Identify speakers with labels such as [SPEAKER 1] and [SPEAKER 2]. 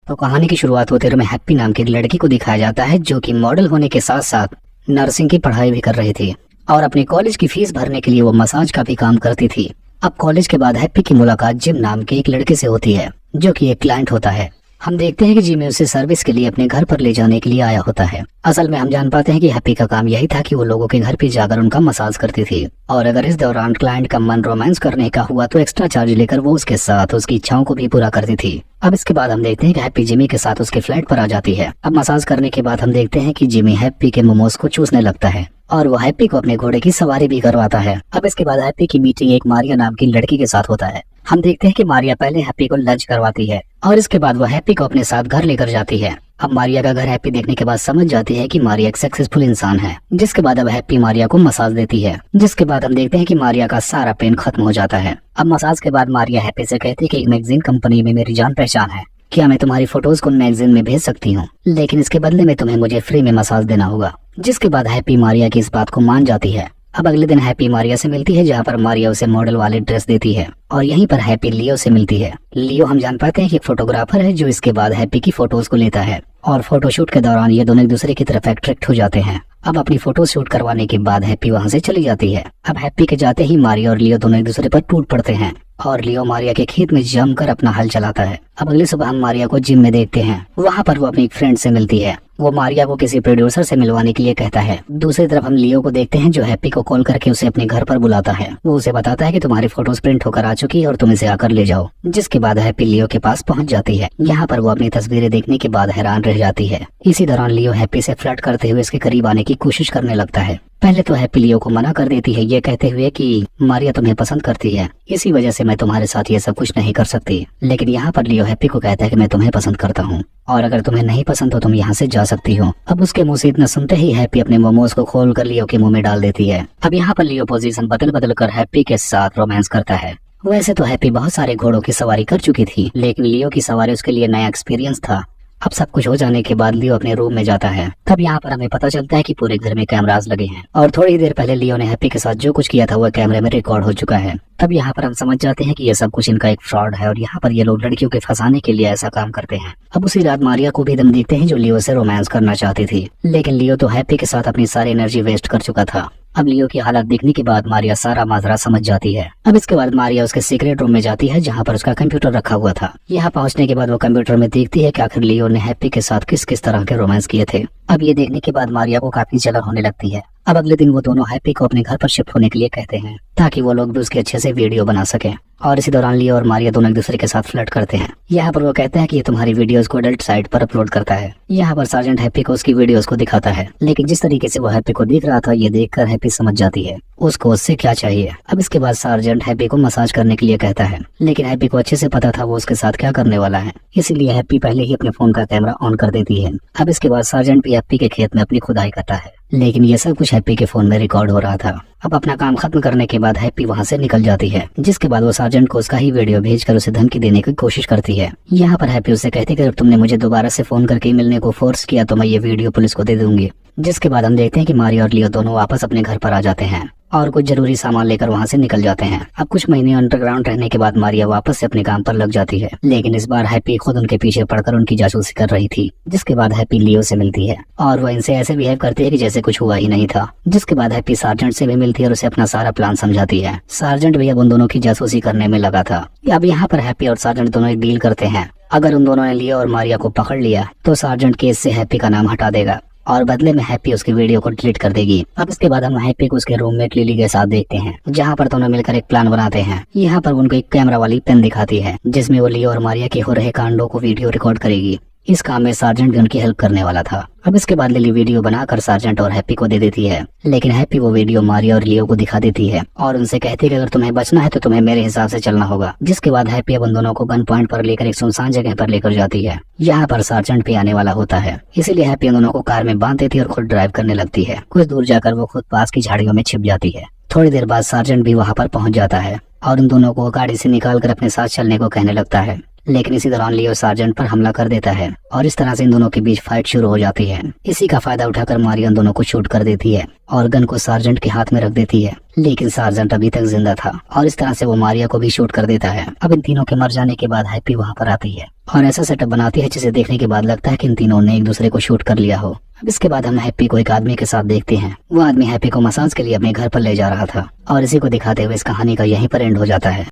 [SPEAKER 1] तो कहानी की शुरुआत होते हुए हैप्पी नाम की एक लड़की को दिखाया जाता है जो कि मॉडल होने के साथ साथ नर्सिंग की पढ़ाई भी कर रही थी और अपनी कॉलेज की फीस भरने के लिए वो मसाज का भी काम करती थी। अब कॉलेज के बाद हैप्पी की मुलाकात जिम नाम के एक लड़के से होती है जो कि एक क्लाइंट होता है। हम देखते हैं कि जिम उसे सर्विस के लिए अपने घर पर ले जाने के लिए आया होता है। असल में हम जान पाते हैं कि हैप्पी का काम यही था कि वो लोगों के घर पे जाकर उनका मसाज करती थी और अगर इस दौरान क्लाइंट का मन रोमांस करने का हुआ तो एक्स्ट्रा चार्ज लेकर वो उसके साथ उसकी इच्छाओं को भी पूरा करती थी। अब इसके बाद हम देखते हैं कि हैप्पी जिमी के साथ उसके फ्लैट पर आ जाती है। अब मसाज करने के बाद हम देखते हैं कि जिमी हैप्पी के मोमोज को चूसने लगता है और वो हैप्पी को अपने घोड़े की सवारी भी करवाता है। अब इसके बाद हैप्पी की मीटिंग एक मारिया नाम की लड़की के साथ होता है। हम देखते हैं कि मारिया पहले हैप्पी को लंच करवाती है और इसके बाद वो हैप्पी को अपने साथ घर लेकर जाती है। अब मारिया का घर हैप्पी देखने के बाद समझ जाती है कि मारिया एक सक्सेसफुल इंसान है, जिसके बाद अब हैप्पी मारिया को मसाज देती है, जिसके बाद हम देखते हैं कि मारिया का सारा पेन खत्म हो जाता है। अब मसाज के बाद मारिया हैप्पी से कहती है कि एक मैगजीन कंपनी में मेरी जान पहचान है, क्या मैं तुम्हारी फोटोज को मैगजीन में भेज सकती हूँ, लेकिन इसके बदले में तुम्हें मुझे फ्री में मसाज देना होगा। जिसके बाद हैप्पी मारिया की इस बात को मान जाती है। अब अगले दिन हैप्पी मारिया से मिलती है जहाँ पर मारिया उसे मॉडल वाले ड्रेस देती है और यहीं पर हैप्पी लियो से मिलती है। लियो हम जान पाते हैं कि एक फोटोग्राफर है जो इसके बाद हैप्पी की फोटोज को लेता है और फोटोशूट के दौरान ये दोनों एक दूसरे की तरफ अट्रैक्ट हो जाते हैं। अब अपनी फोटो शूट करवाने के बाद हैप्पी वहाँ से चली जाती है। अब हैप्पी के जाते ही मारिया और लियो दोनों एक दूसरे पर टूट पड़ते हैं और लियो मारिया के खेत में जमकर अपना हल चलाता है। अब अगले सुबह हम मारिया को जिम में देखते हैं। वहाँ पर वो अपनी एक फ्रेंड से मिलती है। वो मारिया को किसी प्रोड्यूसर से मिलवाने के लिए कहता है। दूसरी तरफ हम लियो को देखते हैं जो हैप्पी को कॉल करके उसे अपने घर पर बुलाता है। वो उसे बताता है कि तुम्हारी फोटोज प्रिंट होकर आ चुकी है और तुम इसे आकर ले जाओ। जिसके बाद हैप्पी लियो के पास पहुंच जाती है। यहाँ पर वो अपनी तस्वीरें देखने के बाद हैरान रह जाती है। इसी दौरान लियो हैप्पी से फ्लर्ट करते हुए इसके करीब आने की कोशिश करने लगता है। पहले तो हैप्पी लियो को मना कर देती है, ये कहते हुए कि मारिया तुम्हें पसंद करती है, इसी वजह से मैं तुम्हारे साथ ये सब कुछ नहीं कर सकती। लेकिन यहाँ पर लियो हैप्पी को कहता है कि मैं तुम्हें पसंद करता हूँ और अगर तुम्हें नहीं पसंद तो तुम यहाँ से जा सकती हो। अब उसके मुंह से इतना सुनते ही हैप्पी अपने मोमोज को खोल कर लियो के मुंह में डाल देती है। अब यहाँ पर लियो पोजीशन बदल बदल कर हैप्पी के साथ रोमांस करता है। वैसे तो हैप्पी बहुत सारे घोड़ों की सवारी कर चुकी थी, लेकिन लियो की सवारी उसके लिए नया एक्सपीरियंस था। अब सब कुछ हो जाने के बाद लियो अपने रूम में जाता है। तब यहाँ पर हमें पता चलता है कि पूरे घर में कैमरास लगे हैं और थोड़ी देर पहले लियो ने हैप्पी के साथ जो कुछ किया था वो कैमरे में रिकॉर्ड हो चुका है। तब यहाँ पर हम समझ जाते हैं कि ये सब कुछ इनका एक फ्रॉड है और यहाँ पर ये लोग लड़कियों के फंसाने के लिए ऐसा काम करते हैं। अब उसी रात मारिया को भी दम देखते हैं जो लियो से रोमांस करना चाहती थी, लेकिन लियो तो हैप्पी के साथ अपनी सारी एनर्जी वेस्ट कर चुका था। अब लियो की हालत देखने के बाद मारिया सारा माजरा समझ जाती है। अब इसके बाद मारिया उसके सीक्रेट रूम में जाती है जहाँ पर उसका कंप्यूटर रखा हुआ था। यहाँ पहुँचने के बाद वो कंप्यूटर में देखती है कि आखिर लियो ने हैप्पी के साथ किस किस तरह के रोमांस किए थे। अब ये देखने के बाद मारिया को काफी जलन होने लगती है। अब अगले दिन वो दोनों हैप्पी को अपने घर पर शिफ्ट होने के लिए कहते हैं ताकि वो लोग भी उसके अच्छे से वीडियो बना सकें और इसी दौरान लियो और मारिया दोनों एक दूसरे के साथ फ्लर्ट करते हैं। यहाँ पर वो कहते हैं कि ये तुम्हारी वीडियोस को एडल्ट साइट पर अपलोड करता है। यहाँ पर सार्जेंट हैप्पी को उसकी वीडियोस को दिखाता है, लेकिन जिस तरीके से वो हैप्पी को देख रहा था ये देखकर हैप्पी समझ जाती है उसको उससे क्या चाहिए। अब इसके बाद सार्जेंट हैप्पी को मसाज करने के लिए कहता है, लेकिन हैप्पी को अच्छे से पता था वो उसके साथ क्या करने वाला है, इसीलिए हैप्पी पहले ही अपने फोन का कैमरा ऑन कर देती है। अब इसके बाद सार्जेंट भी हैप्पी के खेत में अपनी खुदाई करता है, लेकिन ये सब कुछ हैप्पी के फोन में रिकॉर्ड हो रहा था। अब अपना काम खत्म करने के बाद हैप्पी वहाँ से निकल जाती है, जिसके बाद वो सार्जेंट को उसका ही वीडियो भेजकर उसे धमकी देने की कोशिश करती है। यहाँ पर हैप्पी उससे कहती है कि अगर तुमने मुझे दोबारा से फोन करके मिलने को फोर्स किया तो मैं ये वीडियो पुलिस को दे दूंगी। जिसके बाद हम देखते हैं कि मारिया और लियो दोनों वापस अपने घर पर आ जाते हैं और कुछ जरूरी सामान लेकर वहाँ से निकल जाते हैं। अब कुछ महीने अंडरग्राउंड रहने के बाद मारिया वापस से अपने काम पर लग जाती है, लेकिन इस बार हैप्पी खुद उनके पीछे पड़कर उनकी जासूसी कर रही थी। जिसके बाद हैप्पी लियो से मिलती है और वह इनसे ऐसे बिहेव करती है कि जैसे कुछ हुआ ही नहीं था। जिसके बाद हैप्पी सार्जेंट से भी मिलती है और उसे अपना सारा प्लान समझाती है। सार्जेंट भी अब उन दोनों की जासूसी करने में लगा था। अब यहाँ पर हैप्पी और सार्जेंट दोनों एक डील करते हैं, अगर उन दोनों ने लियो और मारिया को पकड़ लिया तो सार्जेंट केस से हैप्पी का नाम हटा देगा और बदले में हैप्पी उसकी वीडियो को डिलीट कर देगी। अब इसके बाद हम हैप्पी को उसके रूममेट लिली के साथ देखते हैं, जहाँ पर दोनों मिलकर एक प्लान बनाते हैं। यहाँ पर उनको एक कैमरा वाली पेन दिखाती है जिसमें वो लियो और मारिया के हो रहे कांडों को वीडियो रिकॉर्ड करेगी। इस काम में सार्जेंट भी उनकी हेल्प करने वाला था। अब इसके बाद लिली वीडियो बनाकर सार्जेंट और हैप्पी को दे देती है, लेकिन हैप्पी वो वीडियो मारिया और लियो को दिखा देती है और उनसे कहती है कि अगर तुम्हें बचना है तो तुम्हें मेरे हिसाब से चलना होगा। जिसके बाद हैप्पी अब उन दोनों को गन पॉइंट पर लेकर एक सुनसान जगह पर लेकर जाती है। यहाँ पर सार्जेंट भी आने वाला होता है, इसीलिए हैप्पी उन दोनों को कार में बांध देती है और खुद ड्राइव करने लगती है। कुछ दूर जाकर वो खुद पास की झाड़ियों में छिप जाती है। थोड़ी देर बाद सार्जेंट भी वहाँ पर पहुँच जाता है और उन दोनों को गाड़ी से निकालकर अपने साथ चलने को कहने लगता है, लेकिन इसी दौरान लियो सार्जेंट पर हमला कर देता है और इस तरह से इन दोनों के बीच फाइट शुरू हो जाती है। इसी का फायदा उठाकर मारिया दोनों को शूट कर देती है और गन को सार्जेंट के हाथ में रख देती है, लेकिन सार्जेंट अभी तक जिंदा था और इस तरह से वो मारिया को भी शूट कर देता है। अब इन तीनों के मर जाने के बाद हैप्पी वहाँ पर आती है और ऐसा सेटअप बनाती है जिसे देखने के बाद लगता है कि इन तीनों ने एक दूसरे को शूट कर लिया हो। अब इसके बाद हम हैप्पी को एक आदमी के साथ देखते हैं। वो आदमी हैप्पी को मसाज के लिए अपने घर पर ले जा रहा था और इसी को दिखाते हुए इस कहानी का यहीं पर एंड हो जाता है।